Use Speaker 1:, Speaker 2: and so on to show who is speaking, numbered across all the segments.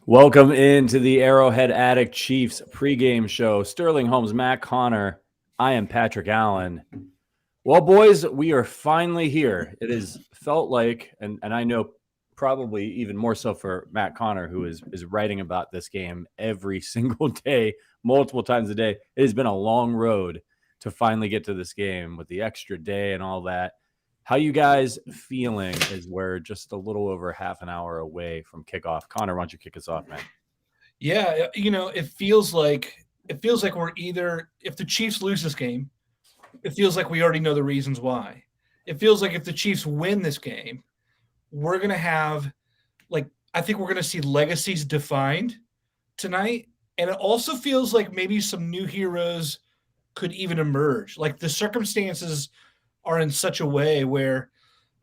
Speaker 1: Welcome into the Arrowhead Addict Chiefs pregame show. Sterling Holmes, Matt Connor. I am Patrick Allen. Well, boys, we are finally here. It has felt like, and I know probably even more so for Matt Connor, who is writing about this game every single day, multiple times a day. It has been a long road to finally get to this game with the extra day and all that. How you guys feeling as we're just a little over half an hour away from kickoff? Connor, why don't you kick us off, man?
Speaker 2: Yeah, it feels like we're either if the Chiefs lose this game, it feels like we already know the reasons why. It feels like if the Chiefs win this game, we're gonna have I think we're gonna see legacies defined tonight. And it also feels like maybe some new heroes could even emerge. Like the circumstances are in such a way where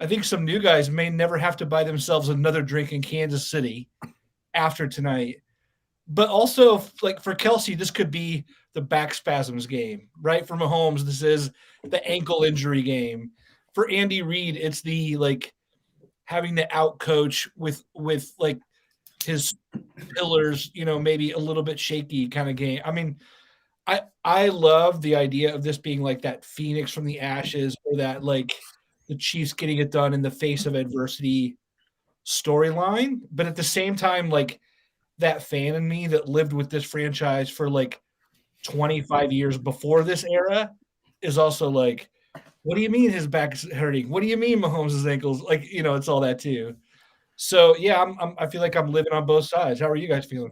Speaker 2: I think some new guys may never have to buy themselves another drink in Kansas City after tonight. But also, like for Kelsey, this could be the back spasms game, right? For Mahomes, this is the ankle injury game. For Andy Reid, it's the having to out coach with like his pillars, maybe a little bit shaky kind of game. I mean, I love the idea of this being like that phoenix from the ashes, or that like the Chiefs getting it done in the face of adversity storyline. But at the same time, like that fan in me that lived with this franchise for like 25 years before this era is also like, what do you mean his back is hurting? What do you mean Mahomes' ankles? Like, it's all that too. So yeah, I feel like I'm living on both sides. How are you guys feeling?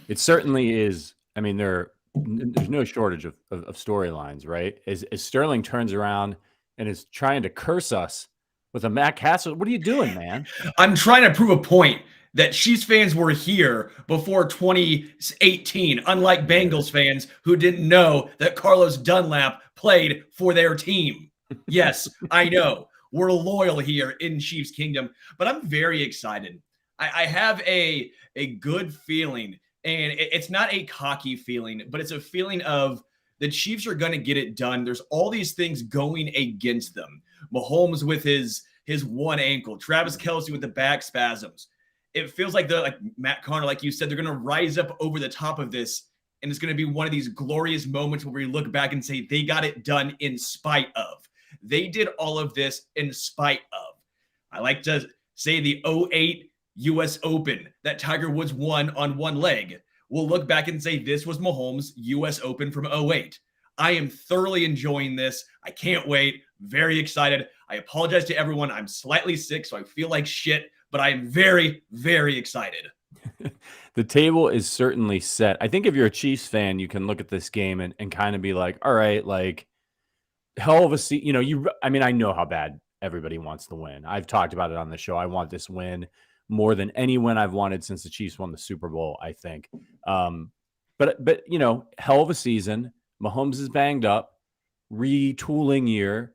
Speaker 1: It certainly is. I mean, there's no shortage of storylines, right? As Sterling turns around and is trying to curse us with a Matt Castle. What are you doing, man?
Speaker 3: I'm trying to prove a point that Chiefs fans were here before 2018, unlike Bengals fans who didn't know that Carlos Dunlap played for their team. Yes, I know. We're loyal here in Chiefs Kingdom, but I'm very excited. I have a good feeling, and it's not a cocky feeling, but it's a feeling of the Chiefs are going to get it done. There's all these things going against them. Mahomes with his one ankle, Travis Kelce with the back spasms. It feels like like Matt Connor, like you said, they're going to rise up over the top of this, and it's going to be one of these glorious moments where we look back and say they got it done in spite of. They did all of this in spite of. I like to say the '08 U.S. Open that Tiger Woods won on one leg. We'll look back and say this was Mahomes' U.S. Open from '08. I am thoroughly enjoying this. I can't wait. Very excited. I apologize to everyone. I'm slightly sick, so I feel like shit, but I am very, very excited.
Speaker 1: The table is certainly set. I think if you're a Chiefs fan, you can look at this game and kind of be like, all right, like hell of a I mean, I know how bad everybody wants to win. I've talked about it on the show. I want this win more than any win I've wanted since the Chiefs won the Super Bowl, I think. But hell of a season. Mahomes is banged up, retooling year.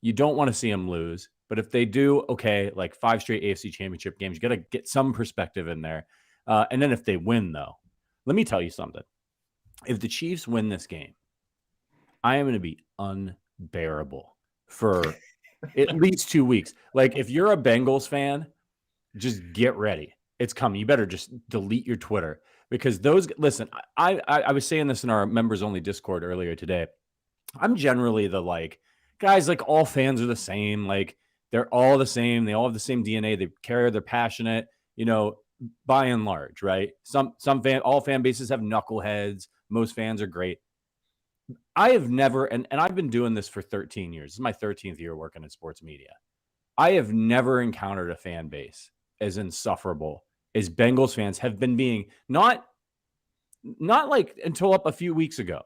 Speaker 1: You don't want to see them lose. But if they do, okay, like 5 straight AFC Championship games, you got to get some perspective in there. And then if they win, though, let me tell you something. If the Chiefs win this game, I am going to be unbearable for at least 2 weeks. Like, if you're a Bengals fan, just get ready. It's coming. You better just delete your Twitter, because listen, I was saying this in our members only Discord earlier today. I'm generally the guys, like all fans are the same. Like they're all the same. They all have the same DNA. They care. They're passionate, by and large, right? All fan bases have knuckleheads. Most fans are great. I have never, and I've been doing this for 13 years. This is my 13th year working in sports media. I have never encountered a fan base as insufferable as Bengals fans have been being, not like until up a few weeks ago.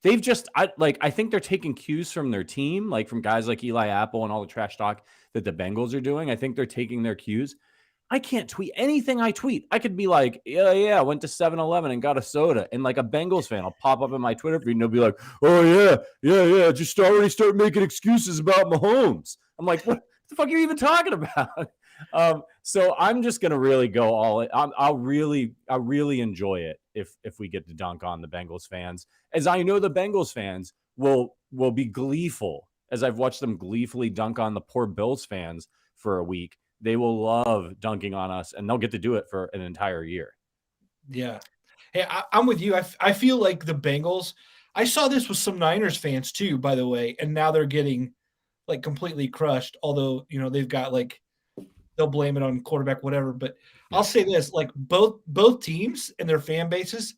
Speaker 1: They've just, I think they're taking cues from their team, like from guys like Eli Apple and all the trash talk that the Bengals are doing. I think they're taking their cues. I can't tweet anything I tweet. I could be like, yeah, I went to 7-Eleven and got a soda. And like a Bengals fan will pop up in my Twitter feed and they'll be like, oh, yeah. Just already start making excuses about Mahomes. I'm like, what the fuck are you even talking about? So I'm just going to really go all in. I'll really enjoy it if we get to dunk on the Bengals fans, as I know the Bengals fans will be gleeful, as I've watched them gleefully dunk on the poor Bills fans for a week. They will love dunking on us, and they'll get to do it for an entire year.
Speaker 2: Yeah. Hey, I'm with you. I feel like the Bengals, I saw this with some Niners fans too, by the way, and now they're getting like completely crushed. Although, they've got like, they'll blame it on quarterback, whatever. But I'll
Speaker 1: Yeah.
Speaker 2: say this, like both teams and their fan bases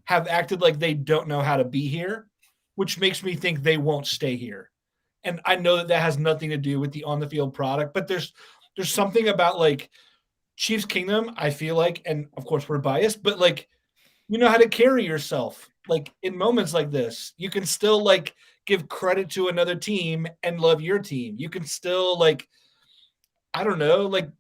Speaker 2: have acted like they don't know how to be here, which makes me think they won't stay here. And I know that that has nothing to do with the on the field product, but there's something about like Chiefs Kingdom, I feel like, and of course we're biased, but like you know how to carry yourself. Like in moments like this, you can still like give credit to another team and love your team. You can still like, I don't know, like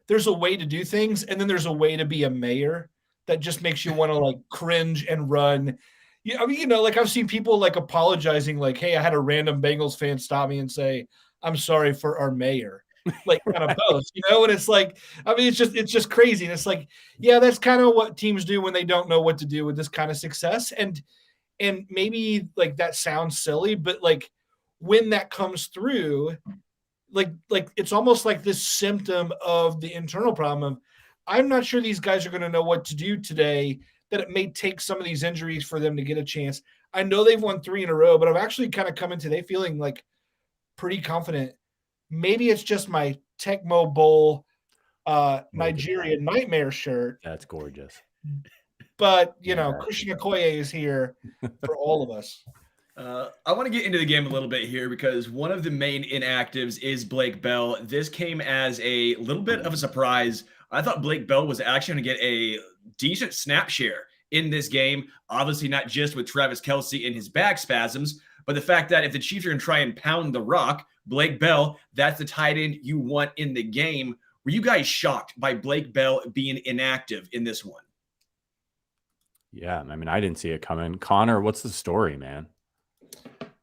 Speaker 2: there's a way to do things, and then there's a way to be a mayor that just makes you want to like cringe and run. Yeah, I mean, like I've seen people like apologizing, like, "Hey, I had a random Bengals fan stop me and say, I'm sorry for our mayor." Like kind of both, and it's like, I mean, it's just crazy. And it's like, yeah, that's kind of what teams do when they don't know what to do with this kind of success. And maybe like that sounds silly, but like when that comes through, like it's almost like this symptom of the internal problem of I'm not sure these guys are going to know what to do today, that it may take some of these injuries for them to get a chance. I know they've won 3 in a row, but I've actually kind of come in today feeling like pretty confident. Maybe it's just my Tecmo Bowl Nigeria nightmare shirt,
Speaker 1: That's gorgeous.
Speaker 2: but
Speaker 1: Yeah.
Speaker 2: Christian Okoye is here for all of us.
Speaker 3: I want to get into the game a little bit here because one of the main inactives is Blake Bell. This came as a little bit of a surprise. I thought Blake Bell was actually going to get a decent snap share in this game. Obviously, not just with Travis Kelce and his back spasms, but the fact that if the Chiefs are going to try and pound the rock, Blake Bell, that's the tight end you want in the game. Were you guys shocked by Blake Bell being inactive in this one?
Speaker 1: Yeah, I mean, I didn't see it coming. Connor, what's the story, man?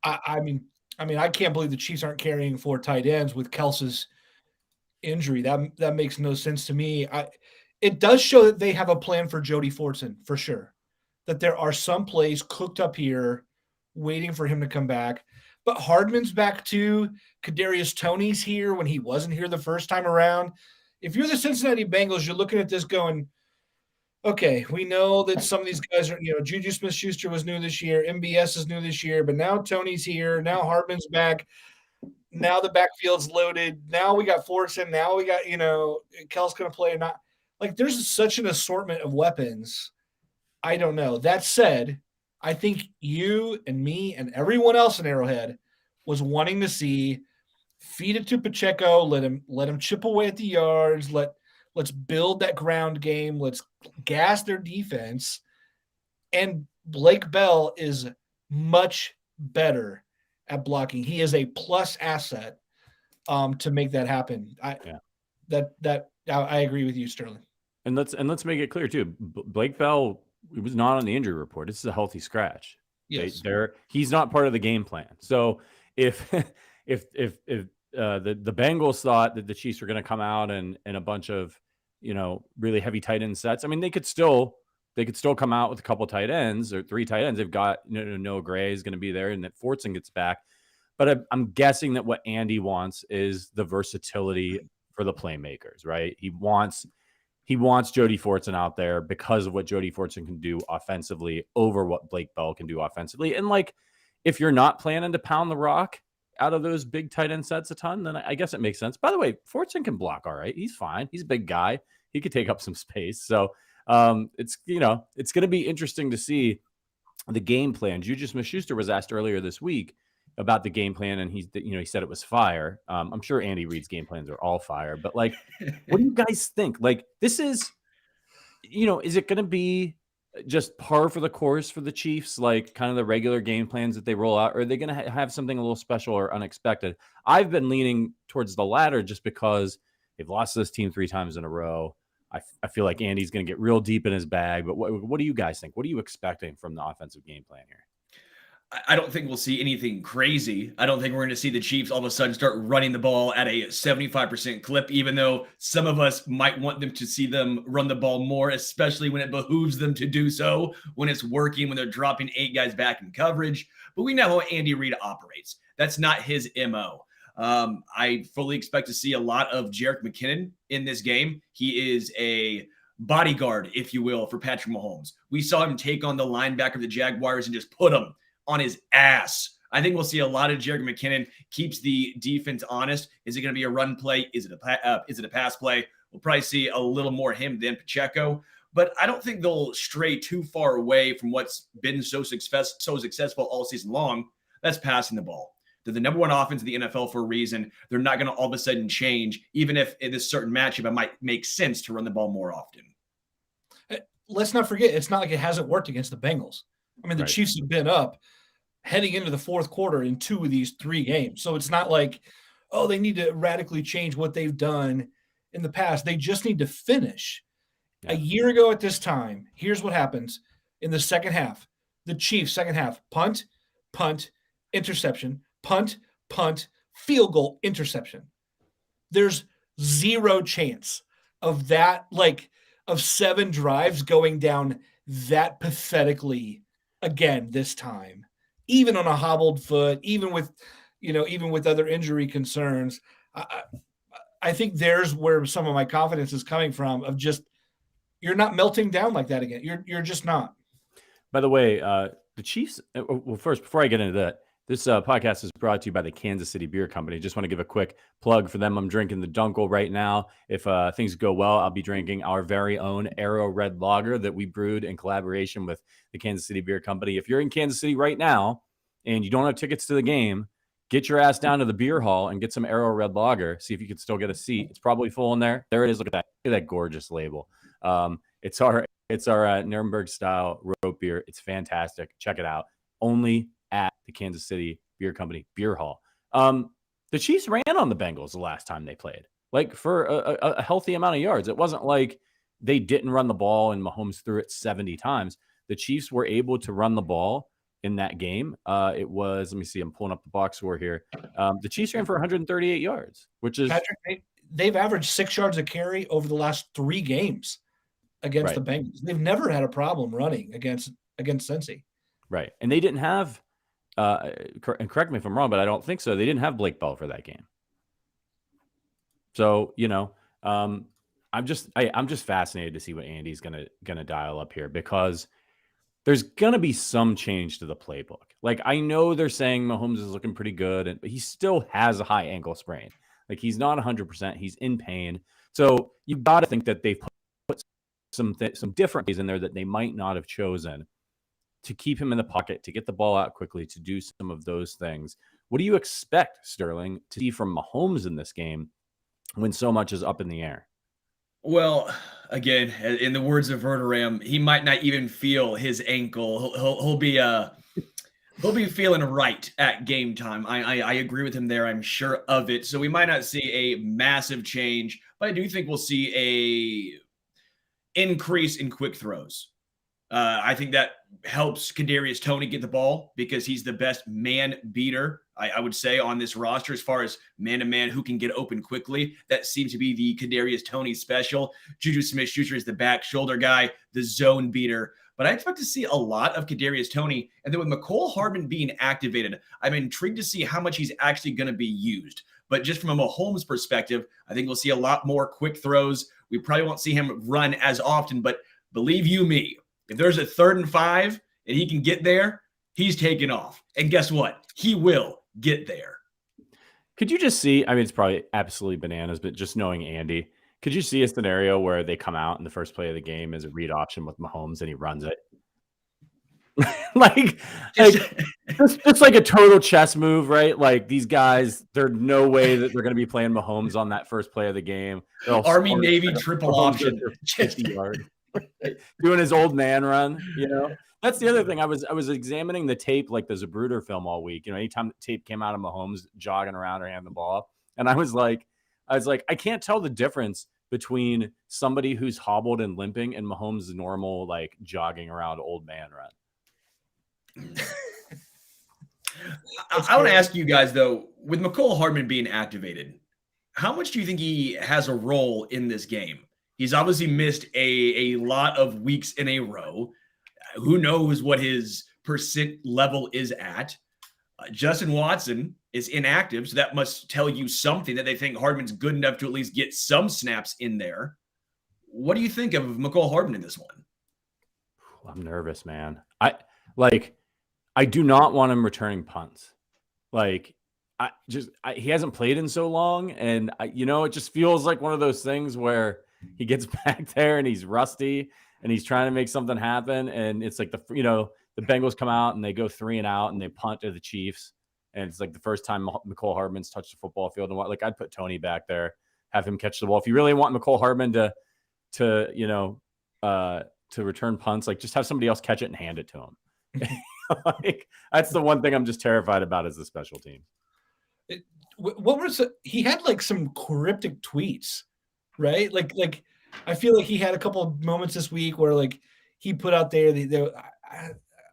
Speaker 2: I mean, I can't believe the Chiefs aren't carrying 4 tight ends with Kelce's injury. That makes no sense to me. It does show that they have a plan for Jody Fortson for sure. That there are some plays cooked up here, waiting for him to come back. But Hardman's back too. Kadarius Toney's here when he wasn't here the first time around. If you're the Cincinnati Bengals, you're looking at this going, okay, we know that some of these guys are, Juju Smith-Schuster was new this year. MBS is new this year, but now Toney's here. Now Hardman's back. Now the backfield's loaded. Now we got Fortson. Now we got, Kel's going to play or not. Like there's such an assortment of weapons. I don't know. That said, I think you and me and everyone else in Arrowhead was wanting to see feed it to Pacheco, let him chip away at the yards, let's build that ground game, let's gas their defense. And Blake Bell is much better at blocking. He is a plus asset to make that happen. I agree with you, Sterling.
Speaker 1: And let's make it clear too. Blake Bell, it was not on the injury report. This is a healthy scratch.
Speaker 2: Yes,
Speaker 1: he's not part of the game plan. So if the Bengals thought that the Chiefs were going to come out and a bunch of really heavy tight end sets, I mean they could still come out with a couple tight ends or 3 tight ends. They've got Noah Gray is going to be there, and that Fortson gets back. But I'm guessing that what Andy wants is the versatility for the playmakers, right? He wants Jody Fortson out there because of what Jody Fortson can do offensively over what Blake Bell can do offensively. And like, if you're not planning to pound the rock out of those big tight end sets a ton, then I guess it makes sense. By the way, Fortson can block all right. He's fine. He's a big guy. He could take up some space. So it's going to be interesting to see the game plan. Juju Smith-Schuster was asked earlier this week about the game plan, and he said it was fire. I'm sure Andy Reid's game plans are all fire, but like, what do you guys think? Like, this is, is it going to be just par for the course for the Chiefs, like kind of the regular game plans that they roll out, or are they going to have something a little special or unexpected? I've been leaning towards the latter just because they've lost this team 3 times in a row. I feel like Andy's going to get real deep in his bag, but what do you guys think? What are you expecting from the offensive game plan here?
Speaker 3: I don't think we'll see anything crazy. I don't think we're going to see the Chiefs all of a sudden start running the ball at a 75% clip, even though some of us might want them to see them run the ball more, especially when it behooves them to do so, when it's working, when they're dropping 8 guys back in coverage. But we know how Andy Reid operates. That's not his MO. I fully expect to see a lot of Jerick McKinnon in this game. He is a bodyguard, if you will, for Patrick Mahomes. We saw him take on the linebacker of the Jaguars and just put him on his ass. I think we'll see a lot of Jerick McKinnon keeps the defense honest. Is it going to be a run play? Is it a pass play? We'll probably see a little more him than Pacheco. But I don't think they'll stray too far away from what's been so successful all season long. That's passing the ball. They're the number one offense in the NFL for a reason. They're not going to all of a sudden change, even if in this certain matchup it might make sense to run the ball more often.
Speaker 2: Let's not forget, it's not like it hasn't worked against the Bengals. I mean, the Chiefs have been up heading into the fourth quarter in 2 of these 3 games. So it's not like, oh, they need to radically change what they've done in the past. They just need to finish. Yeah. A year ago at this time, here's what happens in the second half. The Chiefs, second half, punt, interception, punt, field goal, interception. There's zero chance of that, of 7 drives going down that pathetically again this time, even on a hobbled foot, even with other injury concerns. I think there's where some of my confidence is coming from, of just, you're not melting down like that again. You're just not.
Speaker 1: By the way, the Chiefs, well, first, before I get into that, this podcast is brought to you by the Kansas City Beer Company. Just want to give a quick plug for them. I'm drinking the Dunkel right now. If things go well, I'll be drinking our very own Arrowhead Lager that we brewed in collaboration with the Kansas City Beer Company. If you're in Kansas City right now and you don't have tickets to the game, get your ass down to the beer hall and get some Arrowhead Lager. See if you can still get a seat. It's probably full in there. There it is. Look at that gorgeous label. It's our Nuremberg style root beer. It's fantastic. Check it out. Only at the Kansas City Beer Company Beer Hall. The Chiefs ran on the Bengals the last time they played, for a healthy amount of yards. It wasn't like they didn't run the ball and Mahomes threw it 70 times. The Chiefs were able to run the ball in that game. It was, let me see, I'm pulling up the box score here. The Chiefs ran for 138 yards, which is...
Speaker 2: Patrick, they've averaged 6 yards a carry over the last 3 games against the Bengals. They've never had a problem running against Cincy. Right.
Speaker 1: And they didn't have, and correct me if I'm wrong, but I don't think so. They didn't have Blake Bell for that game. So, I'm just fascinated to see what Andy's gonna dial up here, because there's gonna be some change to the playbook. I know they're saying Mahomes is looking pretty good, but he still has a high ankle sprain. He's not 100%. He's in pain. So you got to think that they've put some different ways in there that they might not have chosen to keep him in the pocket, to get the ball out quickly, to do some of those things. What do you expect, Sterling, to see from Mahomes in this game when so much is up in the air?
Speaker 3: Well, again, in the words of Verderam, he might not even feel his ankle. He'll be feeling right at game time. I agree with him there. I'm sure of it. So we might not see a massive change, but I do think we'll see a increase in quick throws. I think that helps Kadarius Toney get the ball, because he's the best man beater, I would say, on this roster as far as man-to-man who can get open quickly. That seems to be the Kadarius Toney special. Juju Smith-Schuster is the back shoulder guy, the zone beater. But I expect to see a lot of Kadarius Toney. And then with Mecole Hardman being activated, I'm intrigued to see how much he's actually going to be used. But just from a Mahomes perspective, I think we'll see a lot more quick throws. We probably won't see him run as often, but believe you me, if there's a 3rd and 5 and he can get there, he's taking off. And guess what? He will get there.
Speaker 1: Could you just see, it's probably absolutely bananas, but just knowing Andy, could you see a scenario where they come out and the first play of the game is a read option with Mahomes and he runs it? It's like a total chess move, right? These guys, there's no way that they're going to be playing Mahomes on that first play of the game.
Speaker 3: Army Navy triple option.
Speaker 1: 50 yards. Doing his old man run, That's the other thing. I was examining the tape, the Zapruder film, all week. Anytime the tape came out of Mahomes jogging around or handing the ball off, and I was like, I can't tell the difference between somebody who's hobbled and limping and Mahomes' normal jogging around old man run.
Speaker 3: I want to ask you guys though, with Mecole Hardman being activated, how much do you think he has a role in this game? He's obviously missed a lot of weeks in a row. Who knows what his percent level is at? Justin Watson is inactive, so that must tell you something, that they think Hardman's good enough to at least get some snaps in there. What do you think of McCole Hardman in this one?
Speaker 1: I'm nervous, man. I do not want him returning punts. Like, he hasn't played in so long, and it just feels like one of those things where he gets back there and he's rusty and he's trying to make something happen, and it's like the Bengals come out and they go 3 and out and they punt to the Chiefs, and it's like the first time McCole Hardman's touched the football field. And like, I'd put Toney back there, have him catch the ball. If you really want McCole Hardman to return punts, like, just have somebody else catch it and hand it to him. Like, that's the one thing I'm just terrified about is the special team.
Speaker 2: He had like some cryptic tweets, right? Like I feel like he had a couple of moments this week where like he put out there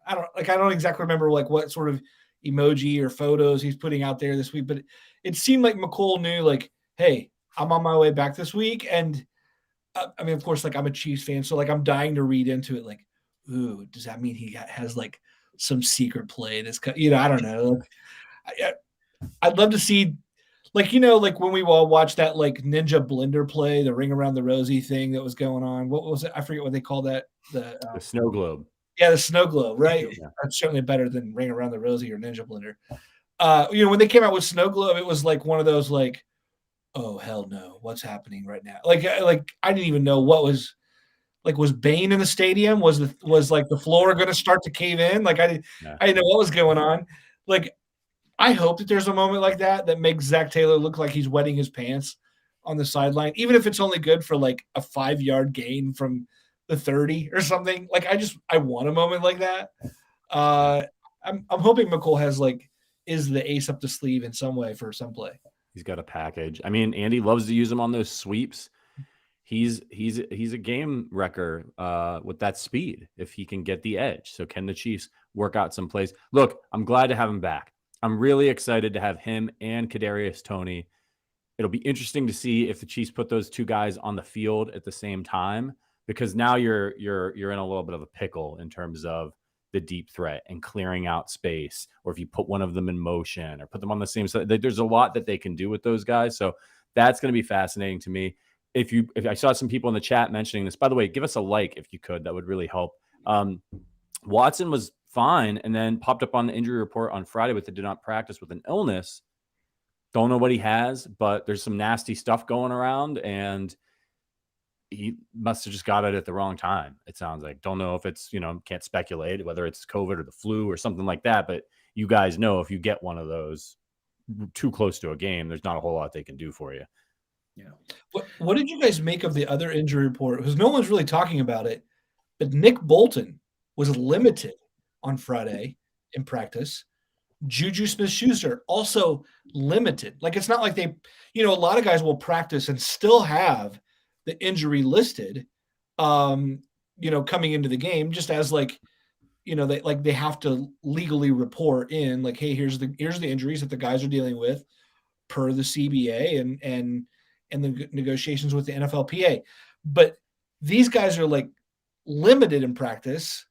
Speaker 2: I don't exactly remember like what sort of emoji or photos he's putting out there this week, but it seemed like McCole knew like, hey, I'm on my way back this week. And I mean, of course, like, I'm a Chiefs fan, so like I'm dying to read into it. Like, ooh, does that mean he has like some secret play? I don't know. I'd love to see, like, like when we all watched that like Ninja Blender play, the Ring Around the Rosie thing that was going on. What was it? I forget what they call that.
Speaker 1: The snow globe.
Speaker 2: Yeah, the snow globe, right?
Speaker 1: Yeah.
Speaker 2: That's certainly better than Ring Around the Rosie or Ninja Blender. When they came out with snow globe, it was like one of those like, oh hell no, what's happening right now? Like I didn't even know what was. Like, was Bane in the stadium? Was like the floor going to start to cave in? Like, I didn't know what was going on. Like, I hope that there's a moment like that makes Zach Taylor look like he's wetting his pants on the sideline, even if it's only good for like a 5-yard gain from the 30 or something. Like, I want a moment like that. I'm hoping McCole is the ace up the sleeve in some way for some play.
Speaker 1: He's got a package. I mean, Andy loves to use him on those sweeps. He's a game wrecker with that speed if he can get the edge. So can the Chiefs work out some plays? Look, I'm glad to have him back. I'm really excited to have him and Kadarius Toney. It'll be interesting to see if the Chiefs put those two guys on the field at the same time, because now you're in a little bit of a pickle in terms of the deep threat and clearing out space, or if you put one of them in motion or put them on the same side. There's a lot that they can do with those guys. So that's going to be fascinating to me. If I saw some people in the chat mentioning this, by the way, give us a like if you could. That would really help. Watson was fine and then popped up on the injury report on Friday with the did not practice with an illness. Don't know what he has, but there's some nasty stuff going around, and he must have just got it at the wrong time. It sounds like. Don't know if it's, can't speculate whether it's COVID or the flu or something like that. But you guys know, if you get one of those too close to a game, there's not a whole lot they can do for you.
Speaker 2: Yeah. What did you guys make of the other injury report? Because no one's really talking about it, but Nick Bolton was limited on Friday in practice. Juju Smith-Schuster also limited. Like, it's not like they, a lot of guys will practice and still have the injury listed, coming into the game, just as like, they have to legally report in like, hey, here's the injuries that the guys are dealing with per the CBA and the negotiations with the NFLPA. But these guys are like limited in practice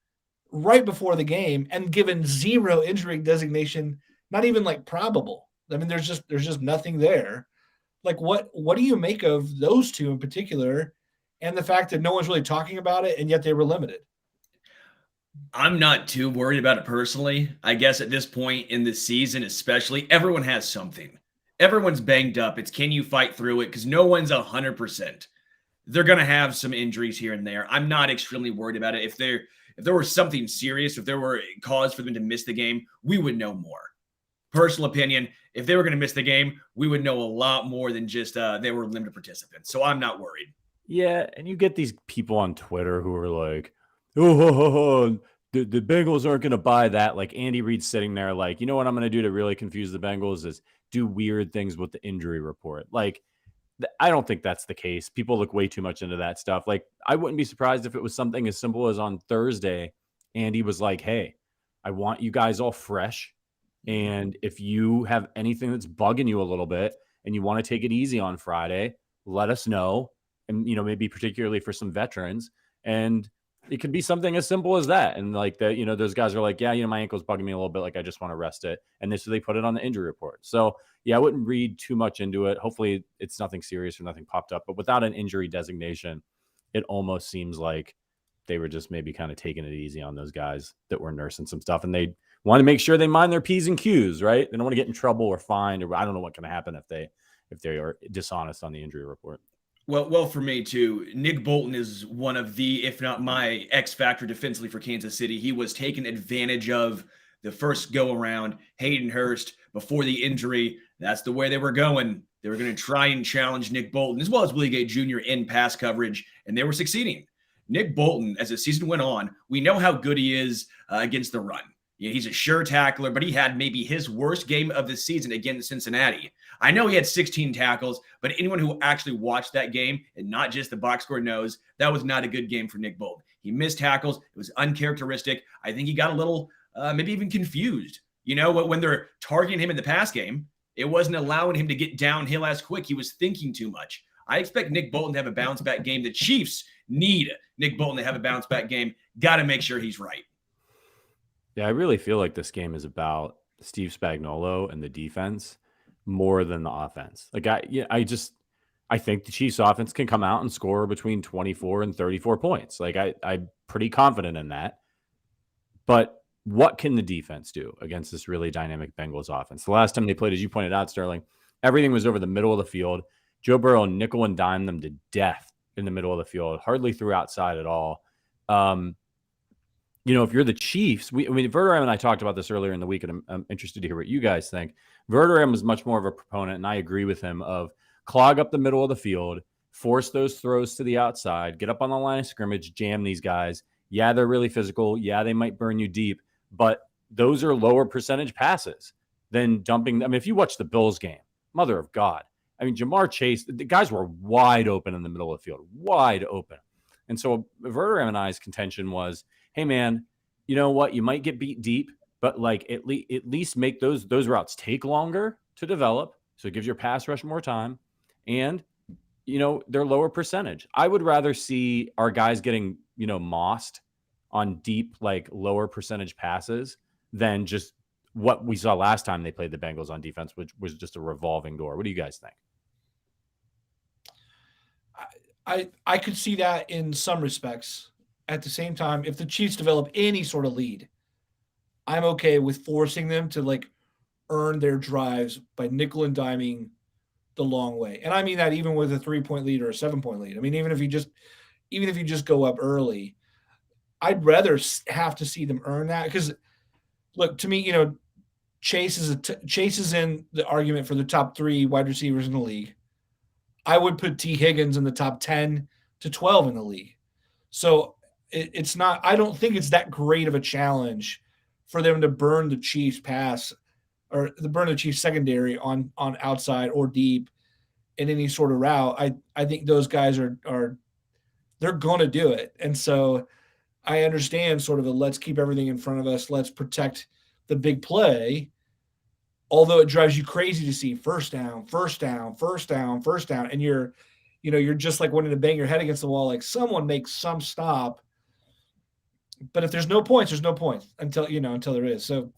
Speaker 2: right before the game and given zero injury designation, not even like probable. I mean, there's just nothing there. Like, what do you make of those two in particular, and the fact that no one's really talking about it, and yet they were limited?
Speaker 3: I'm not too worried about it personally. I guess at this point in the season, especially, everyone has something. Everyone's banged up. It's, can you fight through it? Because no one's 100%. They're going to have some injuries here and there. I'm not extremely worried about it. If there was something serious, if there were a cause for them to miss the game, we would know more. Personal opinion, if they were going to miss the game, we would know a lot more than just they were limited participants. So I'm not worried.
Speaker 1: Yeah, and you get these people on Twitter who are like, the Bengals aren't going to buy that. Like, Andy Reid's sitting there like, you know what I'm going to do to really confuse the Bengals is do weird things with the injury report. Like, I don't think that's the case. People look way too much into that stuff. Like, I wouldn't be surprised if it was something as simple as on Thursday, Andy was like, hey, I want you guys all fresh. And if you have anything that's bugging you a little bit and you want to take it easy on Friday, let us know. And, maybe particularly for some veterans. And it could be something as simple as that. And like that, those guys are like, yeah, my ankle's bugging me a little bit. Like, I just want to rest it. And so they put it on the injury report. So yeah, I wouldn't read too much into it. Hopefully it's nothing serious or nothing popped up, but without an injury designation, it almost seems like they were just maybe kind of taking it easy on those guys that were nursing some stuff, and they want to make sure they mind their P's and Q's, right? They don't want to get in trouble or fined, or I don't know what can happen if they are dishonest on the injury report.
Speaker 3: Well, for me too, Nick Bolton is one of the, if not my X factor defensively for Kansas City. He was taken advantage of the first go around. Hayden Hurst, before the injury, that's the way they were going. They were going to try and challenge Nick Bolton as well as Willie Gay Jr. in pass coverage, and they were succeeding. Nick Bolton, as the season went on, we know how good he is against the run. He's a sure tackler, but he had maybe his worst game of the season against Cincinnati. I know he had 16 tackles, but anyone who actually watched that game and not just the box score knows that was not a good game for Nick Bolton. He missed tackles. It was uncharacteristic. I think he got a little, maybe even confused. When they're targeting him in the pass game, it wasn't allowing him to get downhill as quick. He was thinking too much. I expect Nick Bolton to have a bounce-back game. The Chiefs need Nick Bolton to have a bounce-back game. Got to make sure he's right.
Speaker 1: Yeah, I really feel like this game is about Steve Spagnuolo and the defense more than the offense. Like I think the Chiefs offense can come out and score between 24 and 34 points. Like I'm pretty confident in that. But what can the defense do against this really dynamic Bengals offense? The last time they played, as you pointed out, Sterling, everything was over the middle of the field. Joe Burrow nickel and dime them to death in the middle of the field, hardly threw outside at all. If you're the Chiefs, Verderame and I talked about this earlier in the week, and I'm interested to hear what you guys think. Verderame was much more of a proponent, and I agree with him, of clog up the middle of the field, force those throws to the outside, get up on the line of scrimmage, jam these guys. Yeah, they're really physical. Yeah, they might burn you deep, but those are lower percentage passes than dumping. I mean, if you watch the Bills game, mother of God, I mean, Jamar Chase, the guys were wide open in the middle of the field, wide open. And so Verderame and I's contention was, hey, man, you know what? You might get beat deep, but like at least make those routes take longer to develop. So it gives your pass rush more time. And, they're lower percentage. I would rather see our guys getting, mossed on deep, like lower percentage passes than just what we saw last time they played the Bengals on defense, which was just a revolving door. What do you guys think?
Speaker 2: I could see that in some respects. At the same time, if the Chiefs develop any sort of lead, I'm okay with forcing them to like earn their drives by nickel and diming the long way. And I mean that even with a 3-point lead or a 7-point lead. I mean, even if you just go up early, I'd rather have to see them earn that. Because look, to me, Chase is in the argument for the top 3 wide receivers in the league. I would put T. Higgins in the top 10 to 12 in the league. So it's not, I don't think it's that great of a challenge for them to burn the Chiefs pass or to burn the Chiefs secondary on outside or deep in any sort of route. I think those guys are they're going to do it. And so I understand sort of let's keep everything in front of us. Let's protect the big play. Although it drives you crazy to see first down. And you're just like wanting to bang your head against the wall. Like someone makes some stop. But if there's no points, there's no points until there is. So,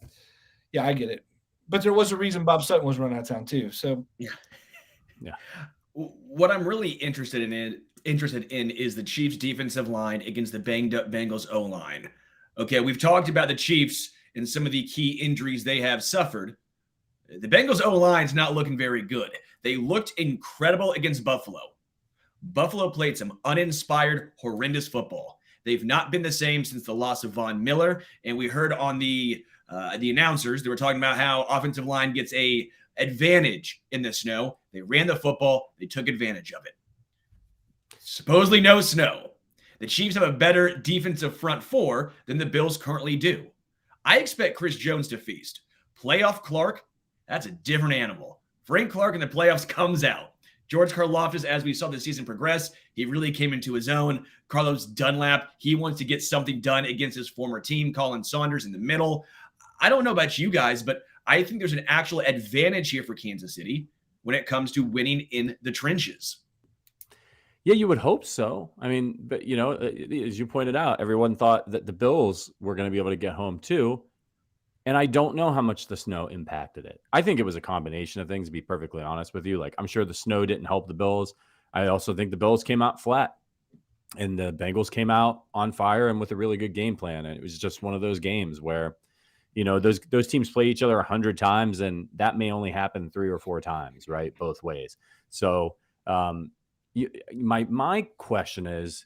Speaker 2: yeah, I get it. But there was a reason Bob Sutton was run out of town too. So,
Speaker 3: yeah. What I'm really interested in is the Chiefs' defensive line against the banged up Bengals O-line. Okay, we've talked about the Chiefs and some of the key injuries they have suffered. The Bengals O-line's not looking very good. They looked incredible against Buffalo. Buffalo played some uninspired, horrendous football. They've not been the same since the loss of Von Miller. And we heard on the announcers, they were talking about how offensive line gets a advantage in the snow. They ran the football. They took advantage of it. Supposedly no snow. The Chiefs have a better defensive front 4 than the Bills currently do. I expect Chris Jones to feast. Playoff Clark, that's a different animal. Frank Clark in the playoffs comes out. George Karlaftis, as we saw the season progress, he really came into his own. Carlos Dunlap, he wants to get something done against his former team. Colin Saunders in the middle. I don't know about you guys, but I think there's an actual advantage here for Kansas City when it comes to winning in the trenches.
Speaker 1: Yeah, you would hope so. I mean, but, as you pointed out, everyone thought that the Bills were going to be able to get home too. And I don't know how much the snow impacted it. I think it was a combination of things, to be perfectly honest with you. Like, I'm sure the snow didn't help the Bills. I also think the Bills came out flat. And the Bengals came out on fire and with a really good game plan. And it was just one of those games where, those teams play each other 100 times, and that may only happen 3 or 4 times, right? Both ways. So my question is,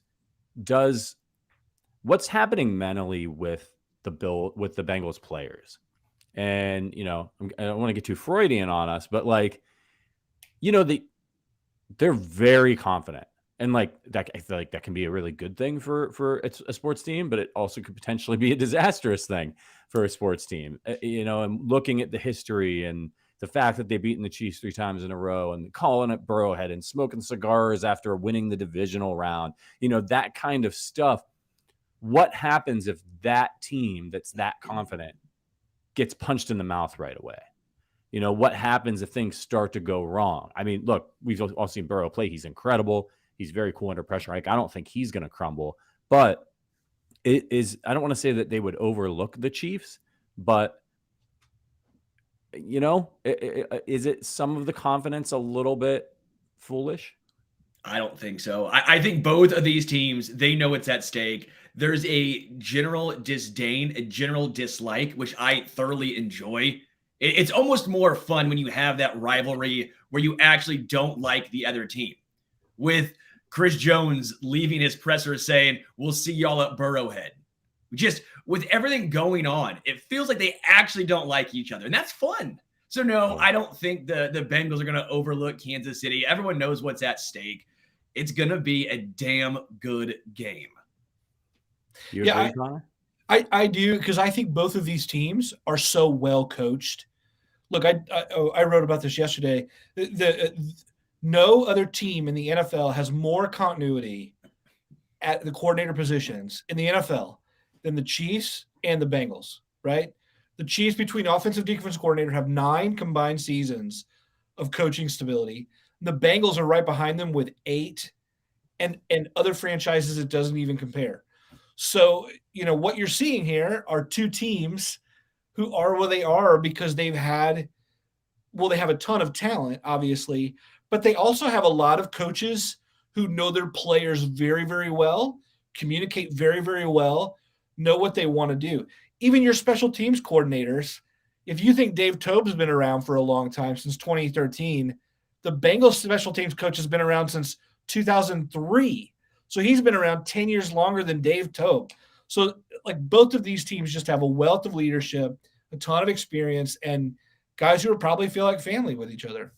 Speaker 1: what's happening mentally with the Bengals players? And, I don't want to get too Freudian on us, but they're very confident. And that, I feel like that can be a really good thing for a sports team, but it also could potentially be a disastrous thing for a sports team. And looking at the history and the fact that they've beaten the Chiefs 3 times in a row and calling it Arrowhead and smoking cigars after winning the divisional round, that kind of stuff. What happens if that team that's that confident gets punched in the mouth right away? What happens if things start to go wrong? I mean, look, we've all seen Burrow play. He's incredible. He's very cool under pressure. I don't think he's going to crumble, but I don't want to say that they would overlook the Chiefs, but is it some of the confidence a little bit foolish?
Speaker 3: I don't think so. I think both of these teams, they know it's at stake. There's a general disdain, a general dislike, which I thoroughly enjoy. It's almost more fun when you have that rivalry where you actually don't like the other team. With Chris Jones leaving his presser saying, "We'll see y'all at Burrowhead." Just with everything going on, it feels like they actually don't like each other, and that's fun. So no, I don't think the Bengals are going to overlook Kansas City. Everyone knows what's at stake. It's going to be a damn good game.
Speaker 1: You agree, Connor?
Speaker 2: I do, because I think both of these teams are so well coached. Look, I wrote about this yesterday. No other team in the NFL has more continuity at the coordinator positions in the NFL than the Chiefs and the Bengals, right? The Chiefs, between offensive defensive coordinator, have 9 combined seasons of coaching stability. The Bengals are right behind them with 8, and other franchises it doesn't even compare. So, what you're seeing here are 2 teams who are where they are because they have a ton of talent, obviously, but they also have a lot of coaches who know their players very, very well, communicate very, very well, know what they want to do. Even your special teams coordinators, if you think Dave Tobe's been around for a long time, since 2013, the Bengals special teams coach has been around since 2003. So he's been around 10 years longer than Dave Tobe. So both of these teams just have a wealth of leadership, a ton of experience, and guys who probably feel like family with each other.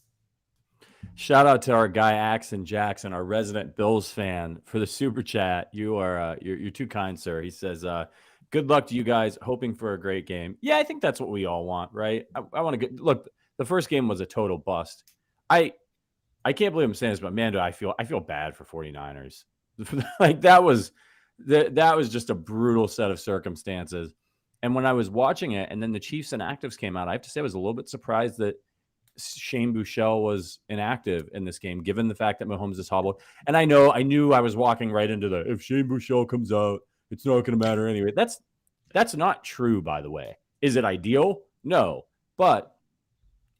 Speaker 1: Shout out to our guy Axon Jackson, our resident Bills fan, for the super chat. You are you're too kind, sir. He says, "Good luck to you guys. Hoping for a great game." Yeah, I think that's what we all want, right? I want to get look. The first game was a total bust. I can't believe I'm saying this, but man, I feel bad for 49ers. That was just a brutal set of circumstances. And when I was watching it, and then the Chiefs Inactives came out, I have to say I was a little bit surprised that Shane Buechele was inactive in this game, given the fact that Mahomes is hobbled. And I knew I was walking right into if Shane Buechele comes out, it's not going to matter anyway. That's not true, by the way. Is it ideal? No. But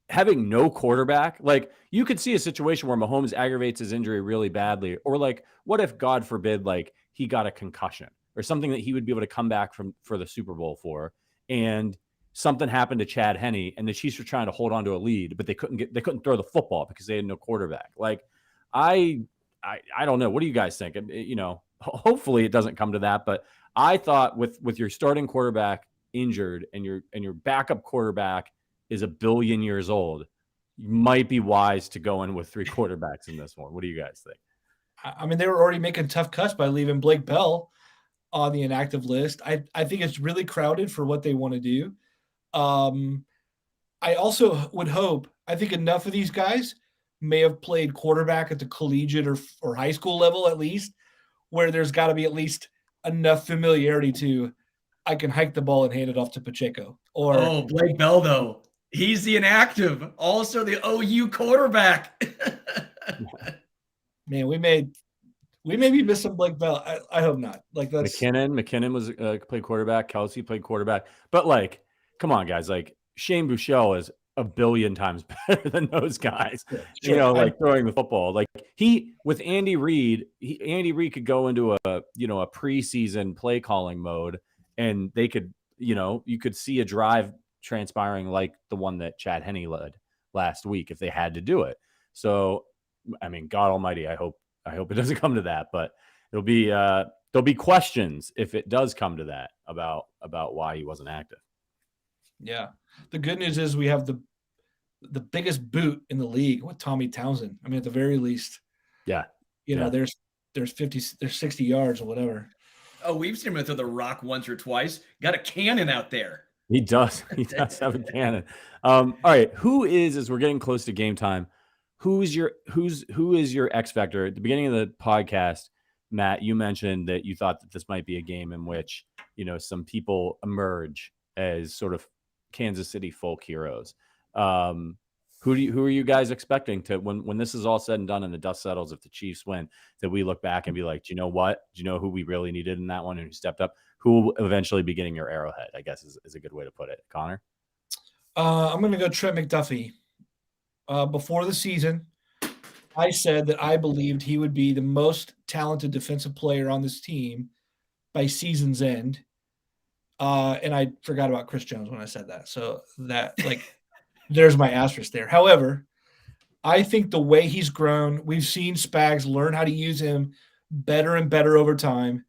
Speaker 1: having no quarterback, you could see a situation where Mahomes aggravates his injury really badly, or what if, God forbid, he got a concussion or something that he would be able to come back for the Super Bowl for, and something happened to Chad Henne and the Chiefs were trying to hold on to a lead, but they couldn't throw the football because they had no quarterback. I don't know. What do you guys think? Hopefully it doesn't come to that, but I thought with your starting quarterback injured and your backup quarterback is 1 billion years old, you might be wise to go in with 3 quarterbacks in this one. What do you guys think?
Speaker 2: I mean, they were already making tough cuts by leaving Blake Bell on the inactive list. I think it's really crowded for what they want to do. I also would hope, I think enough of these guys may have played quarterback at the collegiate or high school level, at least, where there's got to be at least enough familiarity to, I can hike the ball and hand it off to Pacheco. Or
Speaker 3: Blake Bell, though. He's the inactive, also the OU quarterback.
Speaker 2: Man, we maybe missed some Blake Bell. I hope not. That's
Speaker 1: McKinnon was played quarterback. Kelsey played quarterback. But come on, guys. Shane Buechele is a billion times better than those guys.
Speaker 2: Sure.
Speaker 1: Like throwing the football. Like with Andy Reid, Andy Reid could go into a preseason play calling mode, and they could, you could see a drive transpiring like the one that Chad Henne led last week if they had to do it. So, I mean, God Almighty, I hope it doesn't come to that, but it'll be there'll be questions if it does come to that about why he wasn't active.
Speaker 2: Yeah. The good news is we have the biggest boot in the league with Tommy Townsend. I mean, at the very least,
Speaker 1: yeah,
Speaker 2: there's 60 yards or whatever.
Speaker 3: Oh, we've seen him throw the rock once or twice. Got a cannon out there.
Speaker 1: He does. He does have a cannon. All right. Who is, as we're getting close to game time, who is your X factor? At the beginning of the podcast, Matt, you mentioned that you thought that this might be a game in which, some people emerge as sort of Kansas City folk heroes. Who are you guys expecting to, when this is all said and done and the dust settles, if the Chiefs win, that we look back and be like, do you know what? Do you know who we really needed in that one and who stepped up? Who will eventually be getting your Arrowhead, I guess is a good way to put it. Connor?
Speaker 2: I'm going to go Trent McDuffie. Before the season, I said that I believed he would be the most talented defensive player on this team by season's end. And I forgot about Chris Jones when I said that. So that, there's my asterisk there. However, I think the way he's grown, we've seen Spags learn how to use him better and better over time.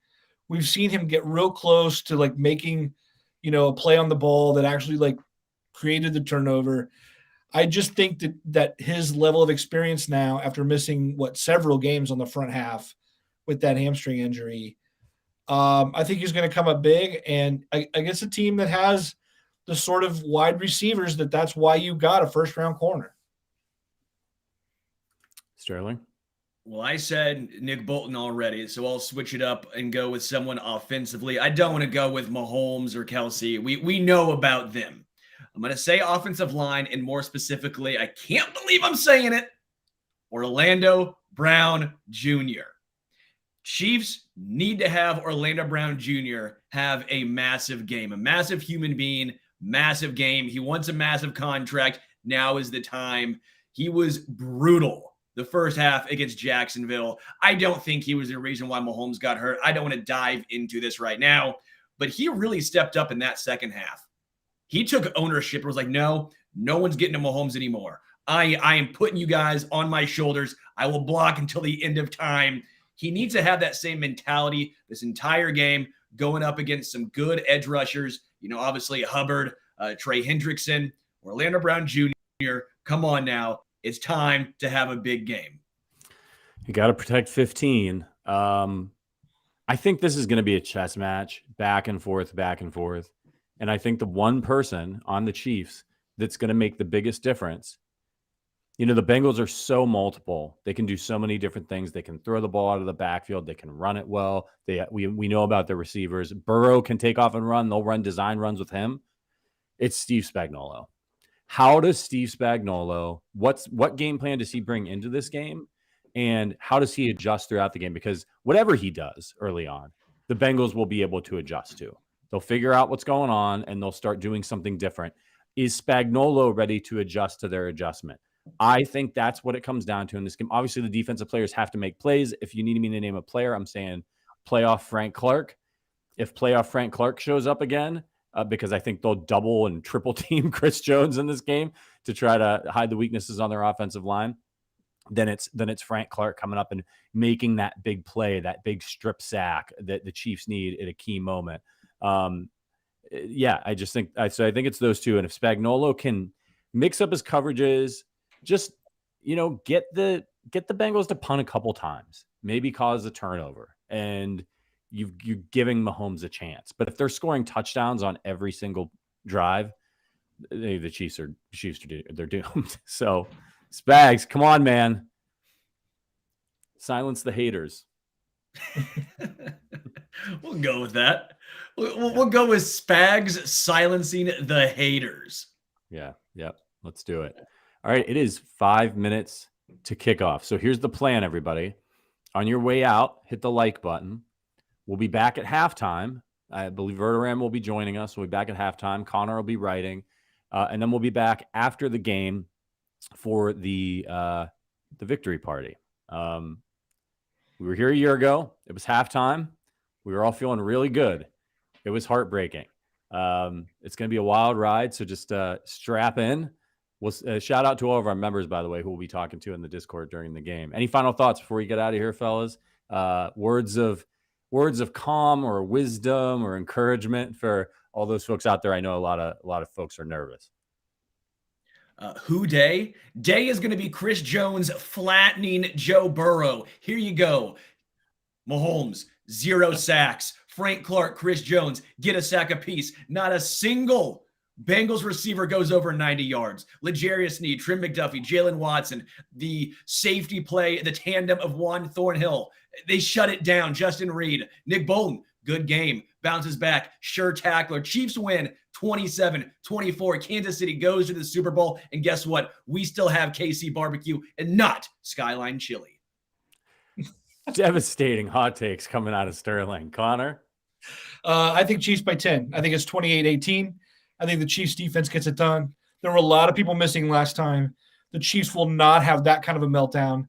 Speaker 2: We've seen him get real close to making, a play on the ball that actually created the turnover. I just think that his level of experience now, after missing several games on the front half with that hamstring injury, I think he's going to come up big. And against a team that has the sort of wide receivers that's why you got a first-round corner.
Speaker 1: Sterling?
Speaker 3: Well, I said Nick Bolton already, so I'll switch it up and go with someone offensively. I don't want to go with Mahomes or Kelsey. We know about them. I'm going to say offensive line, and more specifically, I can't believe I'm saying it, Orlando Brown Jr. Chiefs need to have Orlando Brown Jr. have a massive game, a massive human being, massive game. He wants a massive contract. Now is the time. He was brutal the first half against Jacksonville. I don't think he was the reason why Mahomes got hurt. I don't want to dive into this right now, but he really stepped up in that second half. He took ownership and was like, no one's getting to Mahomes anymore. I am putting you guys on my shoulders. I will block until the end of time. He needs to have that same mentality this entire game, going up against some good edge rushers. Obviously Hubbard, Trey Hendrickson, Orlando Brown Jr. Come on now. It's time to have a big game.
Speaker 1: You got to protect 15. I think this is going to be a chess match, back and forth. And I think the one person on the Chiefs that's going to make the biggest difference, the Bengals are so multiple. They can do so many different things. They can throw the ball out of the backfield. They can run it well. We know about their receivers. Burrow can take off and run. They'll run design runs with him. It's Steve Spagnuolo. How does Steve Spagnuolo, what game plan does he bring into this game? And how does he adjust throughout the game? Because whatever he does early on, the Bengals will be able to adjust to. They'll figure out what's going on and they'll start doing something different. Is Spagnuolo ready to adjust to their adjustment? I think that's what it comes down to in this game. Obviously, the defensive players have to make plays. If you need me to name a player, I'm saying playoff Frank Clark. If playoff Frank Clark shows up again, because I think they'll double and triple team Chris Jones in this game to try to hide the weaknesses on their offensive line, then it's Frank Clark coming up and making that big play, that big strip sack that the Chiefs need at a key moment. I just think I think it's those two. And if Spagnuolo can mix up his coverages, just get the Bengals to punt a couple times, maybe cause a turnover, and you're giving Mahomes a chance. But if they're scoring touchdowns on every single drive, the Chiefs are they're doomed. So Spags, come on, man, silence the haters.
Speaker 3: We'll go with that. We'll go with Spags silencing the haters.
Speaker 1: Yeah. Yep. Let's do it. All right. It is 5 minutes to kick off. So here's the plan, everybody. On your way out, hit the like button. We'll be back at halftime. I believe Verderam will be joining us. We'll be back at halftime. Connor will be writing. And then we'll be back after the game for the victory party. We were here a year ago. It was halftime. We were all feeling really good. It was heartbreaking. It's going to be a wild ride, so just strap in. We'll shout out to all of our members, by the way, who we'll be talking to in the Discord during the game. Any final thoughts before we get out of here, fellas? Words of calm or wisdom or encouragement for all those folks out there. I know a lot of folks are nervous.
Speaker 3: Who day? Day is going to be Chris Jones flattening Joe Burrow. Here you go. Mahomes, 0 sacks. Frank Clark, Chris Jones, get a sack apiece. Not a single Bengals receiver goes over 90 yards. L'Jarius Sneed, Trim McDuffie, Jalen Watson, the safety play, the tandem of Juan Thornhill. They shut it down. Justin Reed, Nick Bolton, good game. Bounces back. Sure tackler. Chiefs win 27-24. Kansas City goes to the Super Bowl. And guess what? We still have KC barbecue and not Skyline chili.
Speaker 1: Devastating hot takes coming out of Sterling. Connor?
Speaker 2: I think Chiefs by 10. I think it's 28-18. I think the Chiefs defense gets it done. There were a lot of people missing last time. The Chiefs will not have that kind of a meltdown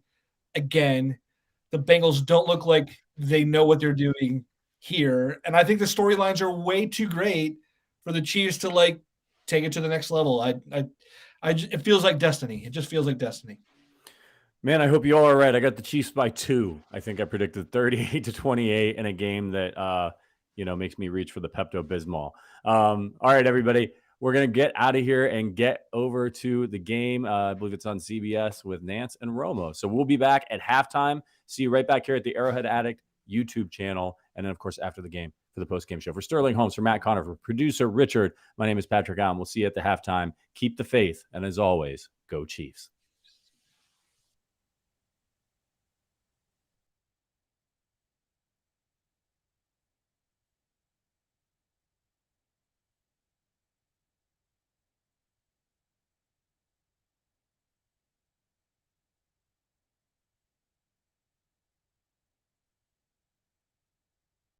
Speaker 2: again. The Bengals don't look like they know what they're doing here. And I think the storylines are way too great for the Chiefs to like take it to the next level. It feels like destiny. It just feels like destiny.
Speaker 1: Man, I hope you all are right. I got the Chiefs by 2. I think I predicted 38-28 in a game that, makes me reach for the Pepto-Bismol. All right, everybody. We're going to get out of here and get over to the game. I believe it's on CBS with Nance and Romo. So we'll be back at halftime. See you right back here at the Arrowhead Addict YouTube channel. And then, of course, after the game for the post-game show. For Sterling Holmes, for Matt Connor, for producer Richard, my name is Patrick Allen. We'll see you at the halftime. Keep the faith. And as always, go Chiefs.